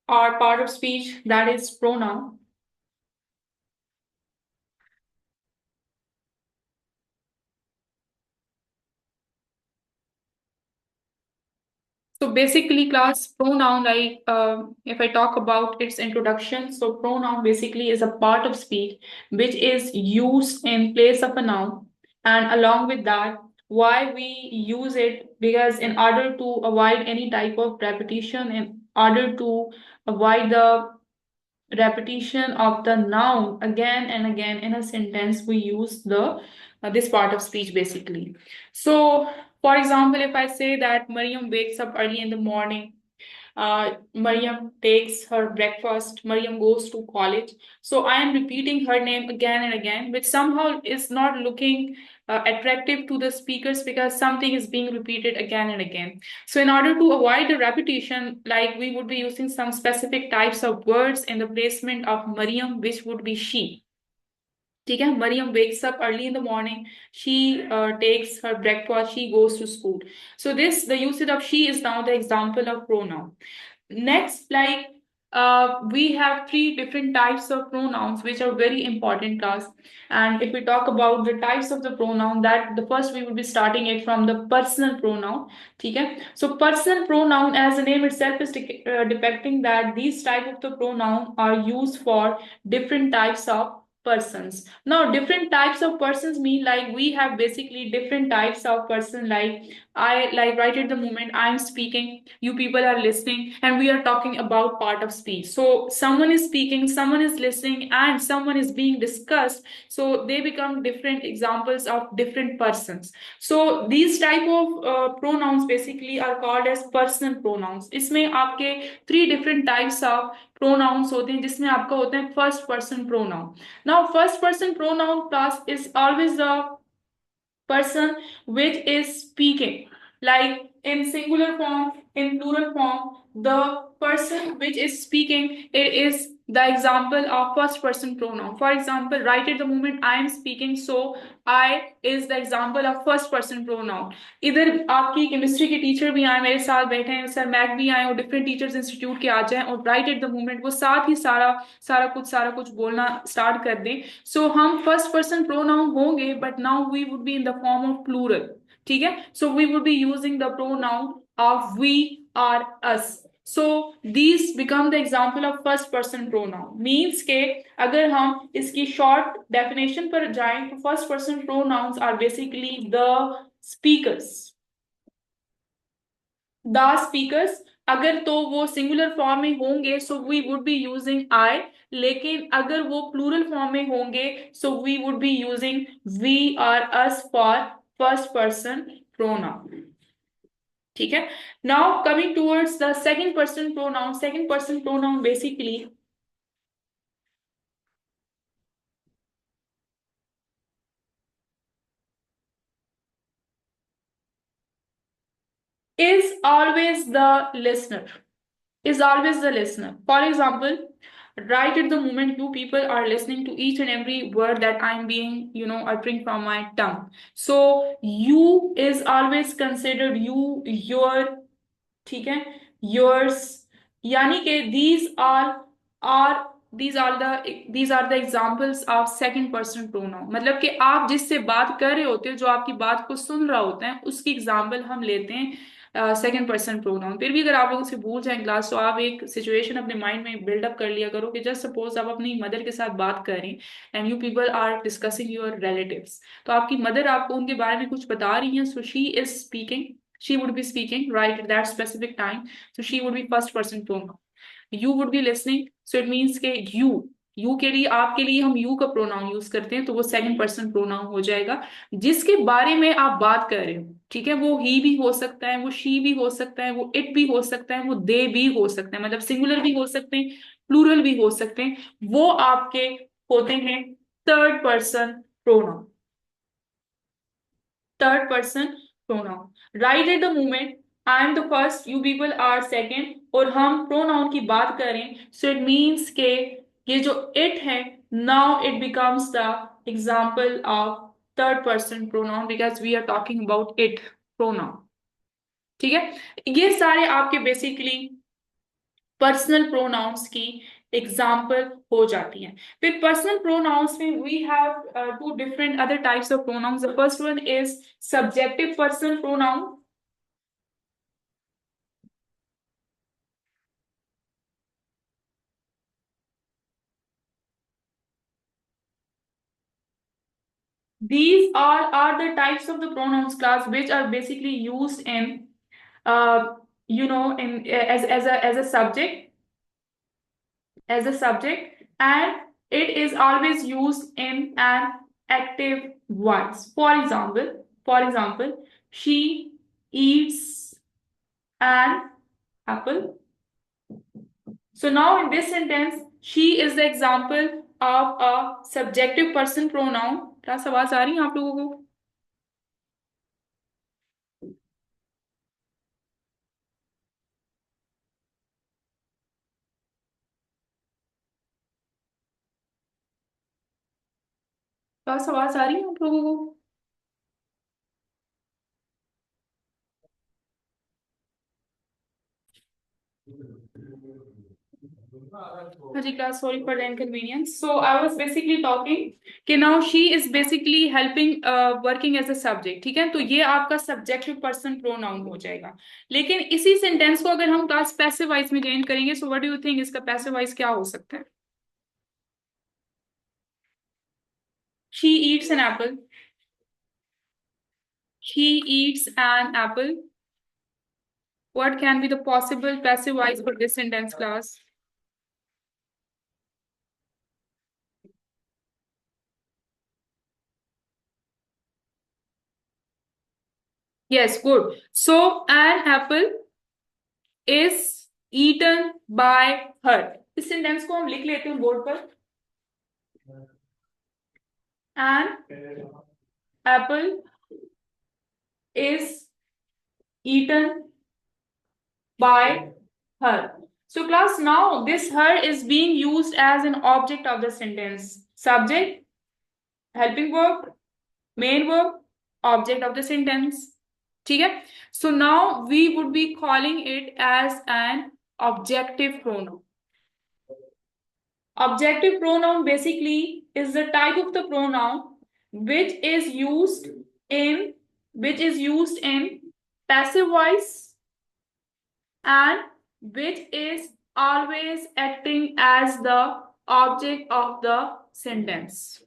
or part of speech that is pronoun. So basically, class pronoun, like if I talk about its introduction, so pronoun basically is a part of speech which is used in place of a noun. And along with that, why we use it? Because in order to avoid any type of repetition, in order to avoid the repetition of the noun again and again in a sentence, we use the this part of speech basically. So for example, if I say that Mariam wakes up early in the morning, Mariam takes her breakfast, Mariam goes to college. So I am repeating her name again and again, which somehow is not looking attractive to the speakers because something is being repeated again and again. So in order to avoid the repetition, like we would be using some specific types of words in the placement of Mariam, which would be she. ठीक है, Mariam wakes up early in the morning. She takes her breakfast. She goes to school. So this, the usage of she is now the example of pronoun. Next, like we have three different types of pronouns which are very important to us. And if we talk about the types of the pronoun, that the first we will be starting it from the personal pronoun. ठीक है? So personal pronoun, as the name itself is depicting that these type of the pronoun are used for different types of persons. Now different types of persons mean like we have basically different types of person. Like I, like right at the moment I am speaking, you people are listening, and we are talking about part of speech. So someone is speaking, someone is listening, and someone is being discussed. So they become different examples of different persons. So these type of pronouns basically are called as personal pronouns. इसमें आपके three different types of pronouns होते हैं, जिसमें आपका होता है first person pronoun. Now first person pronoun class is always the person which is speaking, like in singular form, in plural form, the person which is speaking, it is the example of first person pronoun. For example, right at the moment I am speaking, so I is the example of first person pronoun. इधर आपकी chemistry के teacher भी आए मेरे साथ बैठे हैं, sir math भी आए और डिफरेंट टीचर्स इंस्टीट्यूट के आ जाएं और राइट एट द मोमेंट वो साथ ही सारा कुछ बोलना स्टार्ट कर दें. सो हम फर्स्ट पर्सन प्रोनाउन होंगे, but now we would be in the form of plural. ठीक है, so we would be using the pronoun of we are us. So these become the example of first person pronoun. Means के अगर हम इसकी short definition पर जाएं तो first person pronouns are basically the speakers. The speakers, अगर तो वो सिंगुलर फॉर्म में होंगे so we would be using I. लेकिन अगर वो प्लूरल फॉर्म में होंगे so we would be using we are us for first person pronoun. ठीक है. Now coming towards the second person pronoun. Second person pronoun basically is always the listener. Is always the listener. For example, right at the moment you people are listening to each and every word that I'm being, uttering from my tongue. So you is always considered you, your, ठीक है, yours. यानी कि are these are the examples of second person pronoun. मतलब कि आप जिससे बात कर रहे होते हो, जो आपकी बात को सुन रहा होता है, उसकी एग्जाम्पल हम लेते हैं सेकंड पर्सन प्रोनाउन. फिर भी अगर आप लोगों से भूल जाए क्लास, तो आप एक सिचुएशन अपने माइंड में बिल्डअप कर लिया करो कि जस्ट सपोज आप अपनी मदर के साथ बात कर रहे हैं and you people are discussing your relatives. तो आपकी मदर आपको उनके बारे में कुछ बता रही हैं. So she is speaking, she would be speaking right at that specific time. So she would be first person pronoun. You would be listening. So it means के you के लिए, आपके लिए हम you का प्रोनाउन यूज करते हैं, तो वो सेकंड पर्सन प्रोनाउन हो जाएगा. जिसके बारे में आप बात कर रहे हो, ठीक है, वो ही भी हो सकता है, वो शी भी हो सकता है, वो इट भी हो सकता है, वो दे भी हो सकता है. मतलब सिंगुलर भी हो सकते हैं, प्लूरल भी हो सकते हैं. वो आपके होते हैं third person pronoun. Third person pronoun. Right at the moment I am the first, you people are second, और हम प्रोनाउन की बात करें, सो इट मीन्स के ये जो इट है, now it becomes the example of third person pronoun because we are talking about it pronoun. ठीक है, ये सारे आपके बेसिकली पर्सनल प्रोनाउंस की एग्जाम्पल हो जाती हैं। फिर पर्सनल प्रोनाउंस में we have two different other types of pronouns. The first one is subjective personal pronoun. These are the types of the pronouns class which are basically used in in as a subject, and it is always used in an active voice. For example, she eats an apple. So now in this sentence, she is the example of a subjective person pronoun. क्या आवाज आ रही है आप लोगों को? क्या आवाज आ रही है आप लोगों को? Haji class, sorry for the inconvenience. So I was basically talking कि now she is basically helping working as a subject, ठीक है? तो ये आपका subjective person pronoun हो जाएगा। लेकिन इसी sentence को अगर हम class passive voice में change करेंगे, so what do you think इसका passive voice क्या हो सकता है? She eats an apple. She eats an apple. What can be the possible passive voice for this sentence class? Yes, good. So an apple is eaten by her. इस sentence को हम लिख लेते हैं बोर्ड पर। An apple is eaten by her. So class, now this her is being used as an object of the sentence. Subject, helping verb, main verb, object of the sentence. ठीक है? So now we would be calling it as an objective pronoun. Objective pronoun basically is the type of the pronoun which is used in passive voice and which is always acting as the object of the sentence.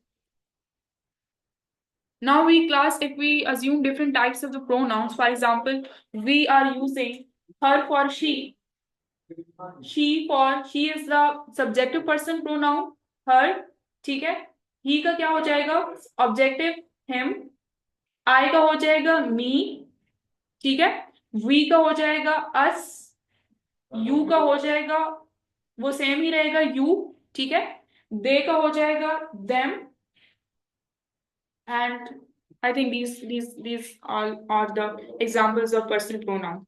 Now we class, if we assume different types of the pronouns, for example, we are using her for she. She is the subjective person pronoun her, ठीक है? he का क्या हो जाएगा? Objective him. I का हो जाएगा me, ठीक है? we का हो जाएगा us. you का हो जाएगा, वो सेम ही रहेगा you, ठीक है? they का हो जाएगा them, and I think these all are the examples of personal pronoun.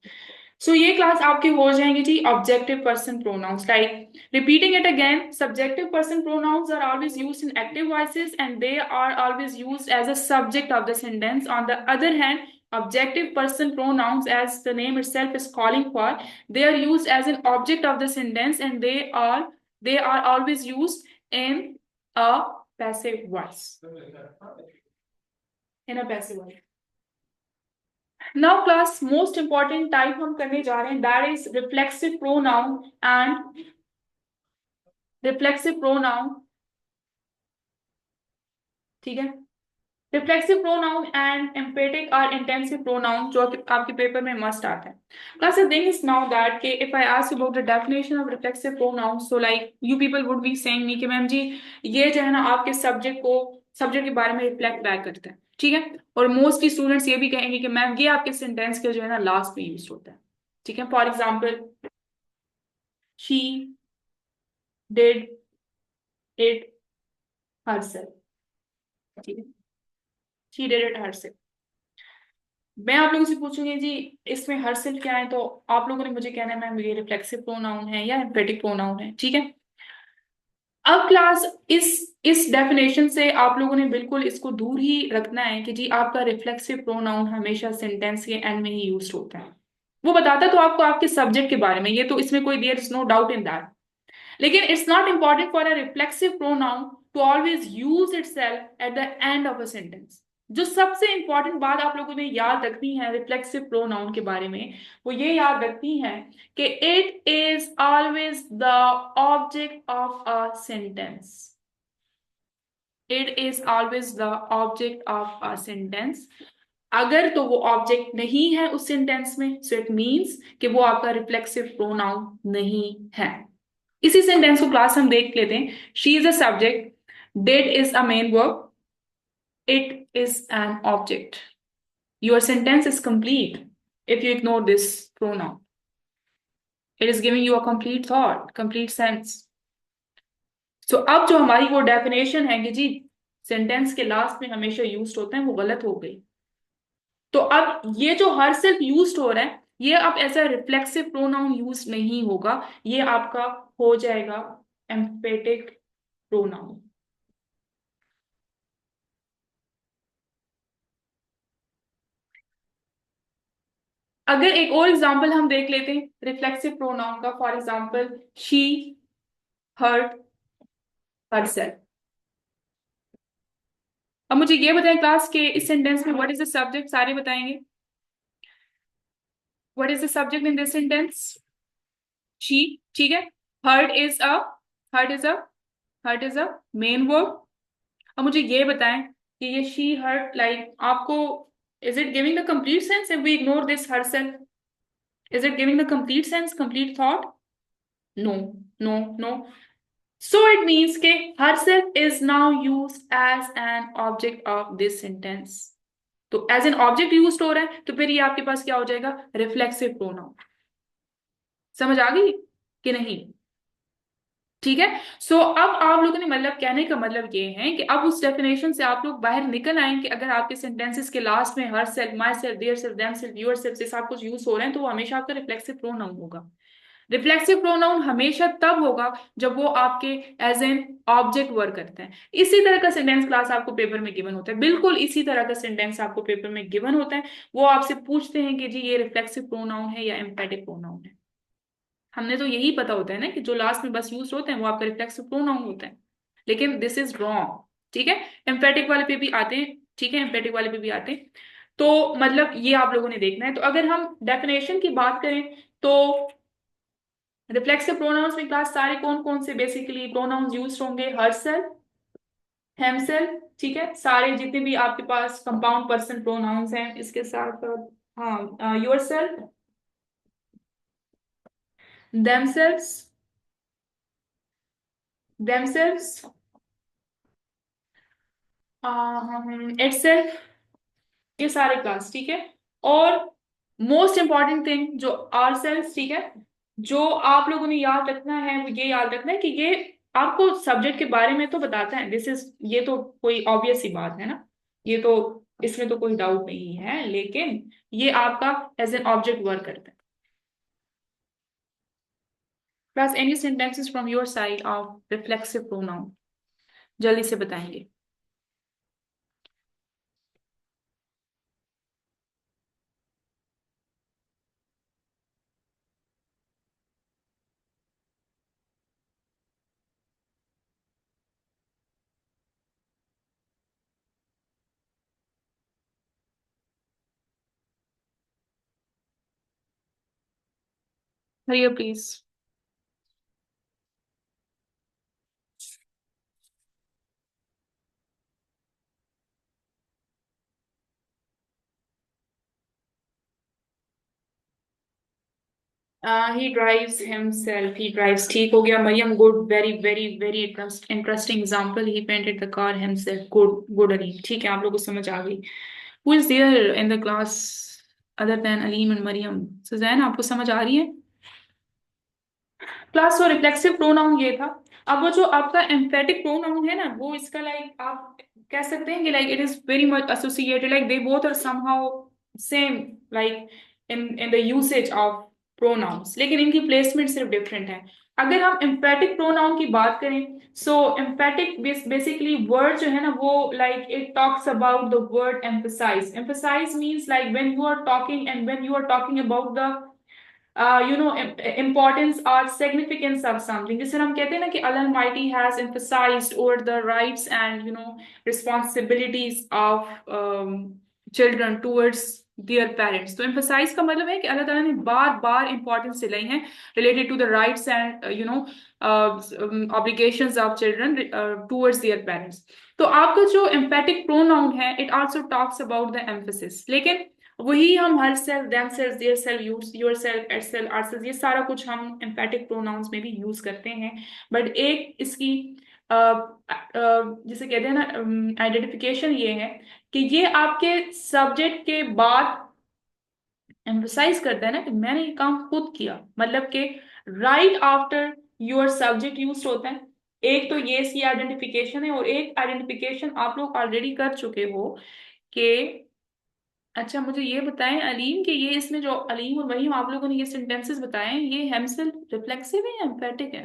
So ये क्लास आपके हो जाएंगे जी objective person pronouns. Like repeating it again, subjective person pronouns are always used in active voices and they are always used as a subject of the sentence. On the other hand, objective person pronouns, as the name itself is calling for, they are used as an object of the sentence and they are always used in a passive voice. In a passive voice. Now class, most important type हम करने जा रहे हैं, that is reflexive pronoun and reflexive pronoun, ठीक है? Reflexive pronoun and emphatic or intensive pronoun जो आपके paper में मस्ट आता है. Class, the thing is now that if I ask about the definition of reflexive pronoun, so like you people would be saying me कि ma'am जी ये जो है ना आपके सब्जेक्ट के बारे में रिफ्लेक्ट बैक करता है, ठीक है? और मोस्टली स्टूडेंट्स ये भी कहेंगे कि मैम ये आपके सेंटेंस के जो है ना लास्ट में यूज होता है, ठीक है? For example, she did it herself, ठीक है? She did it herself. मैं आप लोगों से पूछूंगी जी इसमें हरसेल्फ क्या है, तो आप लोगों ने मुझे कहना है मैम ये रिफ्लेक्सिव प्रोनाउन है या एम्फेटिक प्रोनाउन है, ठीक है? अब क्लास इस डेफिनेशन से आप लोगों ने बिल्कुल इसको दूर ही रखना है कि जी आपका रिफ्लेक्सिव प्रोनाउन हमेशा सेंटेंस के एंड में ही यूज होता है, वो बताता तो आपको आपके सब्जेक्ट के बारे में, ये तो इसमें कोई there is no doubt in that. लेकिन it's not important for a reflexive pronoun to always use itself at the end of a sentence. जो सबसे इंपॉर्टेंट बात आप लोगों ने याद रखनी है रिफ्लेक्सिव प्रोनाउन के बारे में, वो ये याद रखनी है कि it is always the object of a sentence. It is always the object of a sentence. अगर तो वो ऑब्जेक्ट नहीं है उस सेंटेंस में, सो इट मीन्स कि वो आपका रिफ्लेक्सिव प्रोनाउन नहीं है। इसी सेंटेंस को क्लास हम देख लेते हैं। She is a subject, did is a main verb, it is an object. Your sentence is complete if you ignore this pronoun. It is giving you a complete thought, complete sense. So अब जो हमारी वो definition है कि जी sentence के last में हमेशा use होते हैं, वो गलत हो गई। तो अब ये जो हर सिर्फ यूज हो रहा है, ये अब ऐसा रिफ्लेक्सिव प्रोनाउन यूज नहीं होगा, ये आपका हो जाएगा एम्फेटिक प्रोनाउन। अगर एक और एग्जांपल हम देख लेते हैं रिफ्लेक्सिव प्रोनाउन का, for example she hurt herself. अब मुझे ये बताएं क्लास के इस सेंटेंस में व्हाट इज द सब्जेक्ट, सारे बताएंगे। What is the subject in this sentence? She, ठीक है। Hurt is a hurt is a hurt is a main verb. अब मुझे ये बताएं कि ये शी हर्ट लाइक आपको, is it giving the complete sense if we ignore this herself? Is it giving the complete sense, complete thought? No, no, no. So it means कि herself is now used as an object of this sentence. तो as an object use हो रहा है, तो फिर ये आपके पास क्या हो जाएगा? Reflexive pronoun. समझ आ गई कि नहीं? ठीक है। सो अब आप लोगों ने मतलब कहने का मतलब ये है कि अब उस डेफिनेशन से आप लोग बाहर निकल आए कि अगर आपके सेंटेंसेस के लास्ट में herself, myself, their self, themself, yourself से सब कुछ यूज हो रहे हैं, तो वो हमेशा आपका रिफ्लेक्सिव प्रोनाउन होगा। रिफ्लेक्सिव प्रोनाउन हमेशा तब होगा जब वो आपके एज एन ऑब्जेक्ट वर्क करते हैं। इसी तरह का सेंटेंस क्लास आपको पेपर में गिवन होता है, बिल्कुल इसी तरह का सेंटेंस आपको पेपर में गिवन होता है। वो आपसे पूछते हैं कि जी ये रिफ्लेक्सिव प्रोनाउन है या एम्फेटिक प्रोनाउन है। हमने तो यही पता होता है ना कि जो लास्ट में बस यूज होते हैं वो आपका रिफ्लेक्सिव प्रोनाउन होता है, लेकिन दिस इज रॉन्ग। ठीक है, एम्फेटिक वाले पे भी आते हैं। ठीक है, एम्फेटिक वाले पे भी आते हैं। तो मतलब ये आप लोगों ने देखना है। तो अगर हम डेफिनेशन की बात करें तो रिफ्लेक्सिव प्रोनाउंस में क्लास सारे कौन कौन से बेसिकली प्रोनाउंस यूज होंगे? हरसेल्फ, हिमसेल्फ, ठीक है, सारे जितने भी आपके पास कंपाउंड पर्सन प्रोनाउंस हैं इसके साथ साथ, हाँ, योरसेल्फ, देमसेल्व्स, देमसेल्व्स, इटसेल्फ, ये सारे क्लास। ठीक है। और मोस्ट इंपॉर्टेंट थिंग जो आर सेल्स, ठीक है, जो आप लोगों ने याद रखना है वो ये याद रखना है कि ये आपको सब्जेक्ट के बारे में तो बताता है, दिस इज, ये तो कोई ऑब्वियस सी बात है ना, ये तो इसमें तो कोई डाउट नहीं है, लेकिन ये आपका एज एन ऑब्जेक्ट वर्क करता है। Plus any sentences from your side of reflexive pronoun, जल्दी से बताएंगे। Hurry please. He drives himself, he drives, ठीक हो गया Mariam, good, very very very interesting example, he painted the car himself, good good Aleem, ठीक है, आप लोगों को समझ आ गई। Who is there in the class other than Aleem and Mariam? Suzanne, आपको समझ आ रही है क्लास? वो रिफ्लेक्सिव प्रोनाउन ये था। अब वो जो आपका एम्फेटिक प्रोनाउन है ना, वो इसका लाइक आप कह सकते हैं कि like it is very much associated, like they both are somehow same, like in the usage of pronouns, लेकिन इनकी प्लेसमेंट सिर्फ डिफरेंट है। अगर हम एम्फेटिक प्रोनाउन की बात करें, सो एम्फेटिक बेसिकली वर्ड जो है ना वो like it talks about the word emphasize. Emphasize means like when you are talking and when you are talking about the importance or significance of something. जैसे हम कहते हैं ना कि Allah Almighty has emphasized over the rights and responsibilities of children towards their parents. तो emphasize का मतलब है कि अल्लाह ताला ने बार बार इंपॉर्टेंस दिलाई है related to the rights and obligations of children towards their parents. तो आपका जो emphatic pronoun है it also talks about the emphasis. लेकिन वही हम herself themself their self yourself itself our self ये सारा कुछ हम एम्फेटिक प्रोनाउंस में भी यूज करते हैं। बट एक इसकी जिसे कहते हैं ना आइडेंटिफिकेशन ये है कि ये आपके सब्जेक्ट के बाद एम्फसाइज करता है ना कि मैंने ये काम खुद किया, मतलब कि right after your subject use होता है। एक तो ये इसकी आइडेंटिफिकेशन है और एक आइडेंटिफिकेशन आप लोग ऑलरेडी कर चुके हो कि अच्छा मुझे ये बताएं अलीम कि ये इसमें जो अलीम और वहीम आप लोगों ने ये सेंटेंसेस बताए हैं ये हेमसेल्फ रिफ्लेक्सिव है या एम्फेटिक है?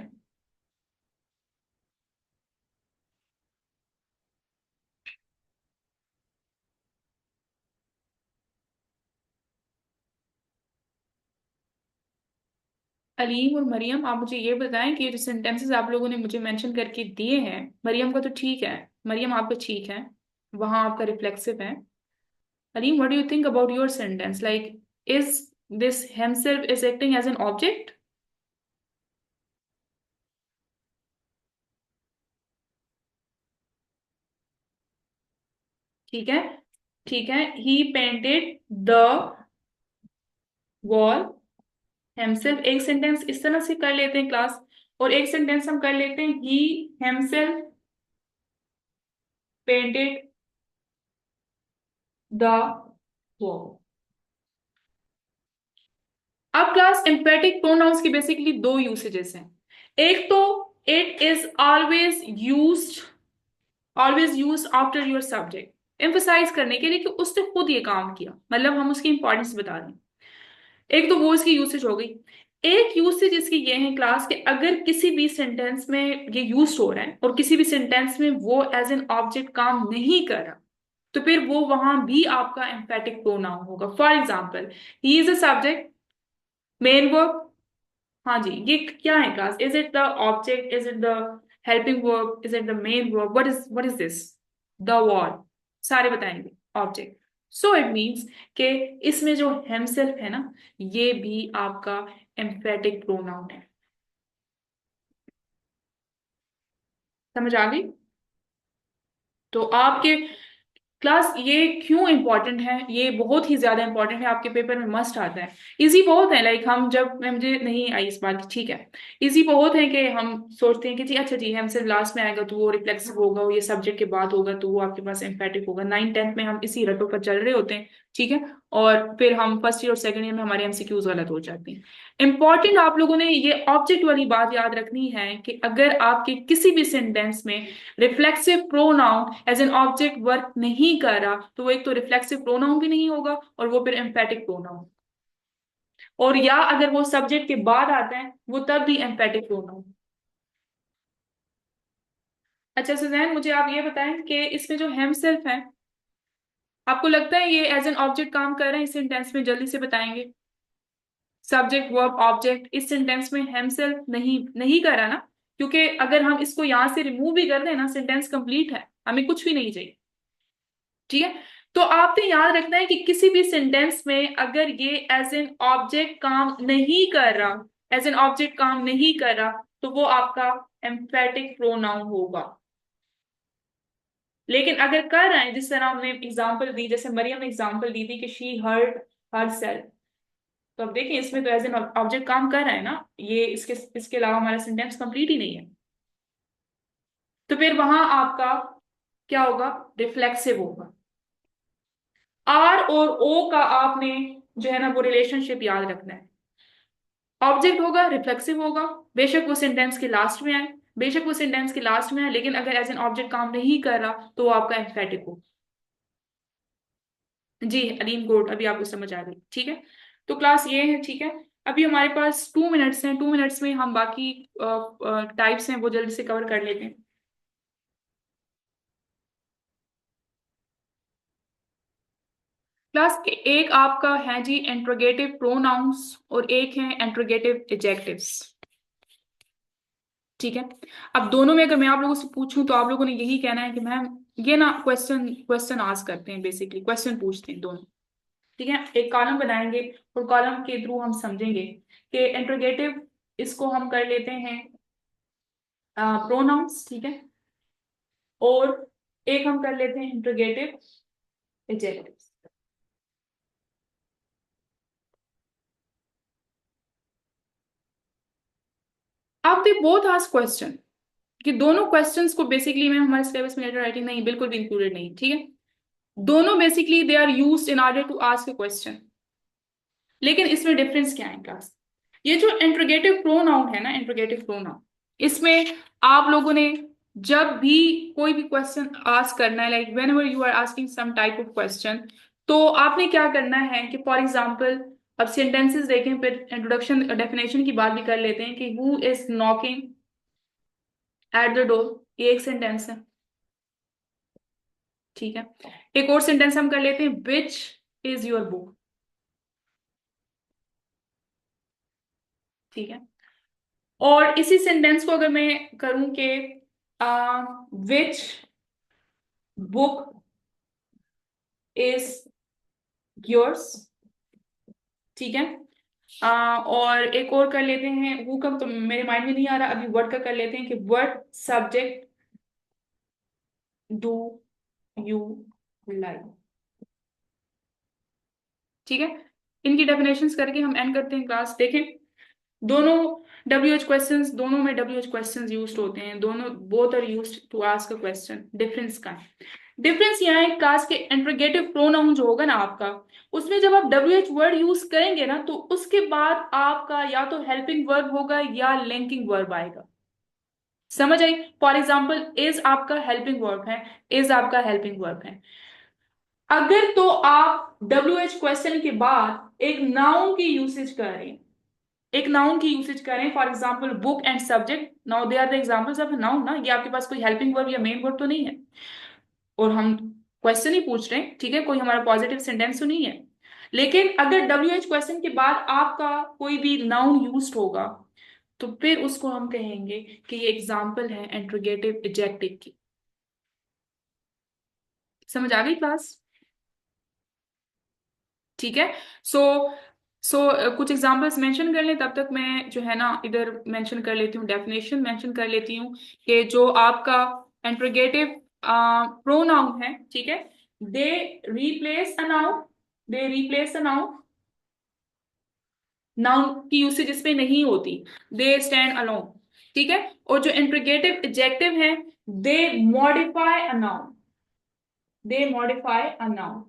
अलीम और मरियम आप मुझे ये बताएं कि ये जो सेंटेंसेस आप लोगों ने मुझे मेंशन करके दिए हैं, मरियम का तो ठीक है, मरियम आपका ठीक है, वहां आपका रिफ्लेक्सिव है। Aleem what do you think about your sentence, like is this himself is acting as an object? ठीक है, ठीक है, he painted the wall himself. एक सेंटेंस इस तरह से कर लेते हैं क्लास, और एक सेंटेंस हम कर लेते हैं he himself painted the wall. अब क्लास एम्फेटिक प्रोनाउंस की बेसिकली दो यूसेजेस हैं। एक तो it is always use after your subject emphasize करने के लिए कि उसने खुद ये काम किया, मतलब हम उसकी इंपॉर्टेंस बता रहे हैं। एक तो वो इसकी यूसेज हो गई। एक यूसेज इसकी ये है क्लास कि अगर किसी भी सेंटेंस में ये यूज हो रहा है और किसी भी सेंटेंस में वो एज एन ऑब्जेक्ट काम नहीं कर रहा, तो फिर वो वहां भी आपका एम्फेटिक प्रोनाउन होगा। For example, he is a subject, main verb. हाँ जी, ये क्या है class? Is it the object, is it the helping verb, is it the main verb, what is this? The word, सारे बताएंगे ऑब्जेक्ट। सो इट मीन्स कि इसमें जो himself है ना, ये भी आपका एम्फेटिक प्रोनाउन है। समझ आ गई? तो आपके क्लास ये क्यों इंपॉर्टेंट है, ये बहुत ही ज्यादा इंपॉर्टेंट है, आपके पेपर में मस्ट आता है। इजी बहुत है, लाइक हम जब मुझे नहीं आई इस बार की, ठीक है, इजी बहुत है कि हम सोचते हैं कि जी अच्छा जी हमसे लास्ट में आएगा तो वो रिफ्लेक्सिव होगा, वो ये सब्जेक्ट के बाद होगा तो वो आपके पास एम्फेटिक होगा। 9th 10th में हम इसी रटों पर चल रहे होते हैं, ठीक है, और फिर हम फर्स्ट ईयर और सेकंड ईयर में हमारे एमसीक्यूज गलत हो जाते हैं। इंपॉर्टेंट आप लोगों ने ये ऑब्जेक्ट वाली बात याद रखनी है कि अगर आपके किसी भी सेंटेंस में reflexive pronoun as an object work नहीं कर रहा, तो वो एक तो रिफ्लेक्सिव प्रोनाउन भी नहीं होगा और वो फिर एम्फेटिक प्रोनाउन, और या अगर वो सब्जेक्ट के बाद आता है वो तब भी एम्फेटिक प्रोनाउन। अच्छा सुजैन मुझे आप ये बताएं कि इसमें जो हेम सेल्फ है, आपको लगता है ये एज एन ऑब्जेक्ट काम कर रहे हैं इस सेंटेंस में? जल्दी से बताएंगे। सब्जेक्ट वर्ब ऑब्जेक्ट इस सेंटेंस में हेम सेल्फ नहीं नहीं कर रहा ना, क्योंकि अगर हम इसको यहां से रिमूव भी कर दें ना सेंटेंस कंप्लीट है, हमें कुछ भी नहीं चाहिए। ठीक है, तो आपने याद रखना है कि किसी भी सेंटेंस में अगर ये एज एन ऑब्जेक्ट काम नहीं कर रहा, एज एन ऑब्जेक्ट काम नहीं कर रहा, तो वो आपका एम्फेटिक प्रोनाउन होगा। लेकिन अगर कर रहे हैं, जिस तरह हमने एग्जांपल दी, जैसे मरियम ने एग्जांपल दी थी कि शी हर्ट हर सेल्फ, तो अब देखिए इसमें तो एज एन ऑब्जेक्ट काम कर रहा है ना, ये इसके अलावा हमारा सेंटेंस कंप्लीट ही नहीं है, तो फिर वहां आपका क्या होगा? रिफ्लेक्सिव होगा। आर और ओ का आपने जो है ना वो रिलेशनशिप याद रखना है। ऑब्जेक्ट होगा, रिफ्लेक्सिव होगा, बेशक वो सेंटेंस के लास्ट में आए, बेशक वो सेंटेंस के लास्ट में आए, लेकिन अगर एज एन ऑब्जेक्ट काम नहीं कर रहा तो वो आपका एम्फेटिक हो। जी अलीम गुड, अभी आपको समझ आ गई, ठीक है। तो क्लास ये है, ठीक है। अभी हमारे पास 2 मिनट्स हैं, 2 मिनट्स में हम बाकी टाइप्स हैं वो जल्दी से कवर कर लेते हैं। क्लास एक आपका है जी इंट्रोगेटिव प्रोनाउंस और एक है इंट्रोगेटिव एडजेक्टिव्स। ठीक है। अब दोनों में अगर मैं आप लोगों से पूछूं तो आप लोगों ने यही कहना है कि मैम ये ना क्वेश्चन क्वेश्चन आस्क करते हैं, बेसिकली क्वेश्चन पूछते हैं दोनों। ठीक है, एक कॉलम बनाएंगे और कॉलम के थ्रू हम समझेंगे कि इंट्रोगेटिव इसको हम कर लेते हैं प्रोनाउंस, ठीक है, और एक हम कर लेते हैं इंट्रोगेटिव एडजेक्टिव्स। आप दे बोथ आस्क क्वेश्चन कि दोनों क्वेश्चंस को बेसिकली में हमारे सिलेबस में लेटर राइटिंग नहीं, बिल्कुल भी इंक्लूडेड नहीं, ठीक है। दोनों basically they are used in order to ask a question. लेकिन इसमें डिफरेंस क्या है क्लास? ये जो इंट्रोगेटिव प्रोनाउन है ना, इंट्रोगेटिव प्रोनाउन, इसमें आप लोगों ने जब भी कोई भी क्वेश्चन आस्क करना है, like whenever you are asking some type of question, तो आपने क्या करना है कि फॉर एग्जांपल अब सेंटेंसेस देखें, फिर इंट्रोडक्शन डेफिनेशन की बात भी कर लेते हैं कि who is knocking at the door, ये एक सेंटेंस है, ठीक है। एक और सेंटेंस हम कर लेते हैं, विच इज योर बुक, ठीक है। और इसी सेंटेंस को अगर मैं करूं कि विच बुक इज योर्स, ठीक है। और एक और कर लेते हैं, वो का तो मेरे माइंड में नहीं आ रहा अभी, वर्ड का कर लेते हैं कि what subject do you like, ठीक है। इनकी डेफिनेशंस करके हम एंड करते हैं क्लास। देखें, दोनों डब्ल्यू एच क्वेश्चन, दोनों में डब्ल्यू एच क्वेश्चन यूज होते हैं, दोनों both are use to ask a question. Difference का है, डिफरेंस यहाँ है क्लास के इंट्रोगेटिव प्रोनाउन जो होगा ना आपका, उसमें जब आप डब्ल्यू एच वर्ड यूज करेंगे ना, तो उसके बाद आपका या तो हेल्पिंग वर्ब होगा या लिंकिंग वर्ब आएगा। समझ आई? फॉर एग्जाम्पल इज आपका हेल्पिंग वर्ब है, इज आपका हेल्पिंग वर्ब है। अगर तो आप डब्ल्यू एच क्वेश्चन के बाद एक नाउन की यूसेज करें, एक नाउन की यूसेज करें, for example book and subject, now they are the examples of noun ना, ये आपके पास कोई हेल्पिंग वर्ब या मेन वर्ब तो नहीं है, और हम क्वेश्चन ही पूछ रहे हैं, ठीक है, कोई हमारा पॉजिटिव सेंटेंस तो नहीं है। लेकिन अगर डब्ल्यू एच क्वेश्चन के बाद आपका कोई भी नाउन यूज होगा, तो फिर उसको हम कहेंगे कि ये एग्जाम्पल है इंट्रोगेटिव एडजेक्टिव की। समझ आ गई क्लास? ठीक है। सो सो कुछ एग्जांपल्स मेंशन कर लें, तब तक मैं जो है ना इधर मेंशन कर लेती हूँ, डेफिनेशन मेंशन कर लेती हूँ कि जो आपका इंट्रोगेटिव प्रोनाउन है, ठीक है, they replace a noun, they replace a noun, noun की यूसेज इसमें नहीं होती, दे स्टैंड अलोन, ठीक है। और जो इंट्रोगेटिव एडजेक्टिव है, they modify a noun, they modify a noun.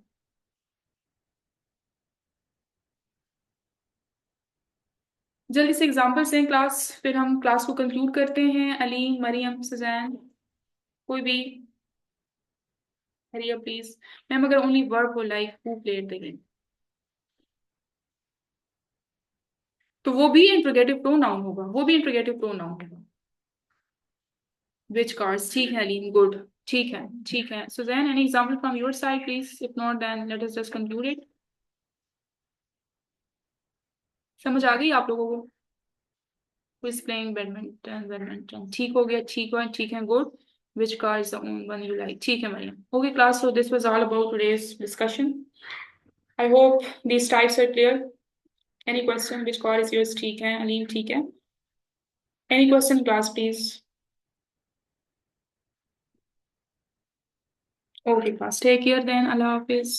जल्दी से एग्जांपल्स हैं क्लास, फिर हम क्लास को कंक्लूड करते हैं। अलीम, मरियम, सुजैन, कोई भी, हरिया प्लीज। मैम अगर ओनली वर्ब हो like who played the game, तो वो भी इंट्रोगेटिव प्रोनाउन होगा, वो भी इंट्रोगेटिव प्रोनाउन होगा। विच कार्स, ठीक है अलीम, गुड, ठीक है, ठीक है। Susan, any example from your side please, if not then let us just conclude it. समझ आ गई आप लोगों को? Who is playing badminton, badminton ठीक हो गया, ठीक है, ठीक है, good. Which car is the only one you like, ठीक है Maryam. Okay class, so this was all about today's discussion. I hope these types are clear. Any question? Which car is yours? ठीक है अलीम, ठीक है। Any question class please? Okay class, take care then, Allah Hafiz.